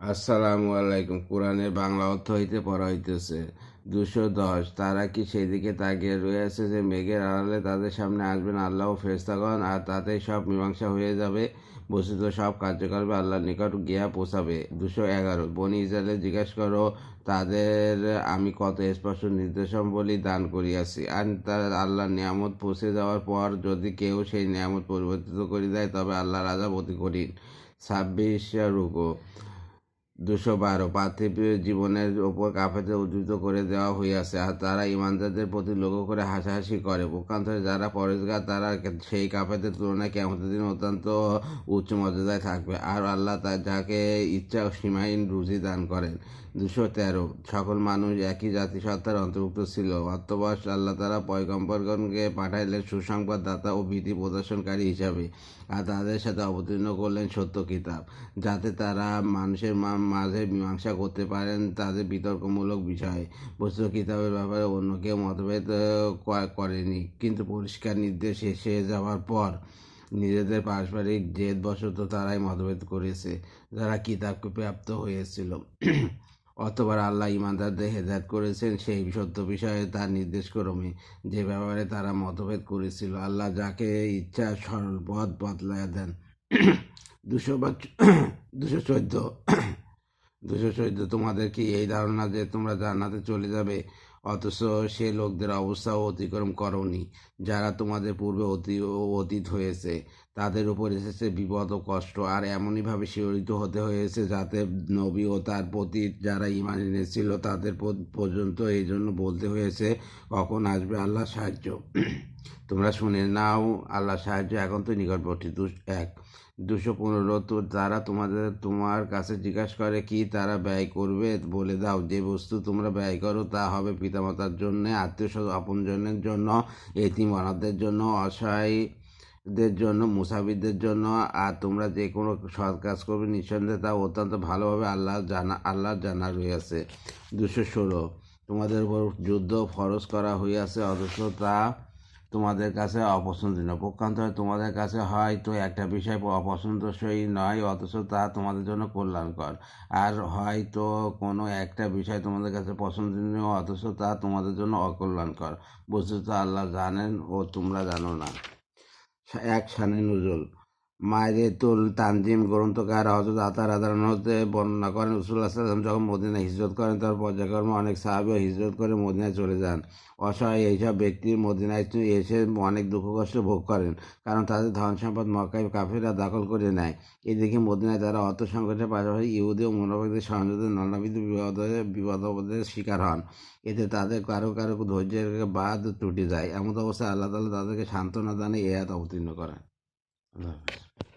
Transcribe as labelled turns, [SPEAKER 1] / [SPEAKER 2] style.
[SPEAKER 1] আসসালামু আলাইকুম। কোরআনের বাংলা অর্থ হইতে পড়া হইতেছে 210। তারা কি সেদিকে তাকিয়ে রয়েছে যে মেঘের আড়ালে তাদের সামনে আসবেন আল্লাহ ও ফেরেশতাগণ, আর তাতেই সব মীমাংসা হয়ে যাবে। বস্তুত সব কার্যকলাপে আল্লাহর নিকট গিয়া পৌঁছাবে। 211। বনি ইসরায়েল জিজ্ঞাসা করো, তাদের আমি কত স্পষ্ট নির্দেশাবলী দান করিয়াছি, আর তার আল্লাহর নিয়ামত পৌঁছে যাওয়ার পর যদি কেউ সেই নিয়ামত পরিবর্তিত করে দেয় তবে আল্লাহর আযাব অতি কঠিন। 26 রুকু 212। পার্থিব জীবনের ওপর কাফেরদের উদ্ধৃত করে দেওয়া হইয়াছে, আর তারা ইমানদারদের প্রতি লক্ষ্য করে হাসাহাসি করে। পক্ষান্তরে যারা পরেশগার তারা সেই কাফেরদের তুলনায় কিয়ামতের দিন অত্যন্ত উচ্চ মর্যাদায় থাকবে, আর আল্লাহ যাকে ইচ্ছা সীমাহীন রুজি দান করেন। 213। সকল মানুষ একই জাতিসত্তার অন্তর্ভুক্ত ছিল। অতঃপর আল্লাহ তারা পয়গম্বরগণকে পাঠাইলেন সুসংবাদদাতা ও ভীতি প্রদর্শনকারী হিসাবে, আর তাদের সাথে অবতীর্ণ করলেন সত্য কিতাব, যাতে তারা মানুষের মাঝে মীমাংসা করতে পারেন তাদের বিতর্কমূলক বিষয়ে। বস্তু কিতাবের ব্যাপারে অন্য কেউ মতভেদ করেনি, কিন্তু পরিষ্কার নির্দেশ এসে যাওয়ার পর নিজেদের পারস্পরিক জেদবশত তারাই মতভেদ করেছে যারা কিতাবকে প্রাপ্ত হয়েছিল। অতবার আল্লাহ ইমানদারদের হেদায়েত করেছেন সেই সত্য বিষয়ে তার নির্দেশক্রমে, যে ব্যাপারে তারা মতভেদ করেছিল। আল্লাহ যাকে ইচ্ছা সরল পথ বদলাইয়া দেন। 214। তোমাদের কি এই ধারণা যে তোমরা জান্নাতে চলে যাবে, অথচ সে লোকদের অবস্থাও অতিক্রম করনি যারা তোমাদের পূর্বে অতীত হয়েছে? তাদের উপর এসেছে বিপদ ও কষ্ট, আর এমনইভাবে শিহরিত হতে হয়েছে যাতে নবী ও তার প্রতি যারা ঈমান এনেছিল তাদের পর্যন্ত এই জন্য বলতে হয়েছে, কখন আসবে আল্লাহর সাহায্য। তোমরা শুনে নাও, আল্লাহর সাহায্য এখন তো নিকটবর্তী। 215। তারা তোমার কাছে জিজ্ঞাসা করে কি তারা ব্যয় করবে, বলে দাও, যে বস্তু তোমরা ব্যয় করো তা হবে পিতামাতার জন্য, আত্মীয় আপনজনের জন্য, এতিম অনাথদের জন্য, অসহায়দের জন্য, মুসাফিরদের জন্য, আর তোমরা যে কোনো সৎ কাজ করবে নিঃসন্দেহে তা অত্যন্ত ভালোভাবে আল্লাহর জানা রয়েছে। 216। তোমাদের উপর যুদ্ধ ফরজ করা হইয়াছে, অথচ তা তোমাদের কাছে অপছন্দনীয়। পক্ষান্তরে তোমাদের কাছে হয়তো একটা বিষয় অপছন্দসই নয়, অথচ তা তোমাদের জন্য কল্যাণকর, আর হয়তো কোনো একটা বিষয় তোমাদের কাছে পছন্দনীয়, অথচ তা তোমাদের জন্য অকল্যাণকর। বস্তুত আল্লাহ জানেন ও তোমরা জানো না। 1 শানে নুজুল। মায়রেতুল তানজিম গ্রন্থকার হযরত আতা রাদিয়াল্লাহু হতে বর্ণনা করেন, রাসূলুল্লাহ সাল্লাল্লাহু আলাইহি ওয়াসাল্লাম যখন মদিনায় হিজরত করেন তার পর্যায়ক্রমে অনেক সাহাবীও হিজরত করে মদিনায় চলে যান। অসহায় এইসব ব্যক্তি মদিনায় এসে অনেক দুঃখ কষ্ট ভোগ করেন, কারণ তাদের ধন সম্পদ মক্কায় কাফিররা দখল করে নেয়। এদিকে মদিনায় তারা অর্থ সংকটের পাশাপাশি ইহুদি ও মুনাফিকদের সহযোগিতায় নানাবিধ বিপদের শিকার হন। এতে তাদের কারো কারো ধৈর্যের বাঁধ টুটে যায়। এমন অবস্থায় আল্লাহ তাআলা তাদেরকে সান্ত্বনা দানে এ আয়াত অবতীর্ণ করেন। আল্লাহ হাফেজ।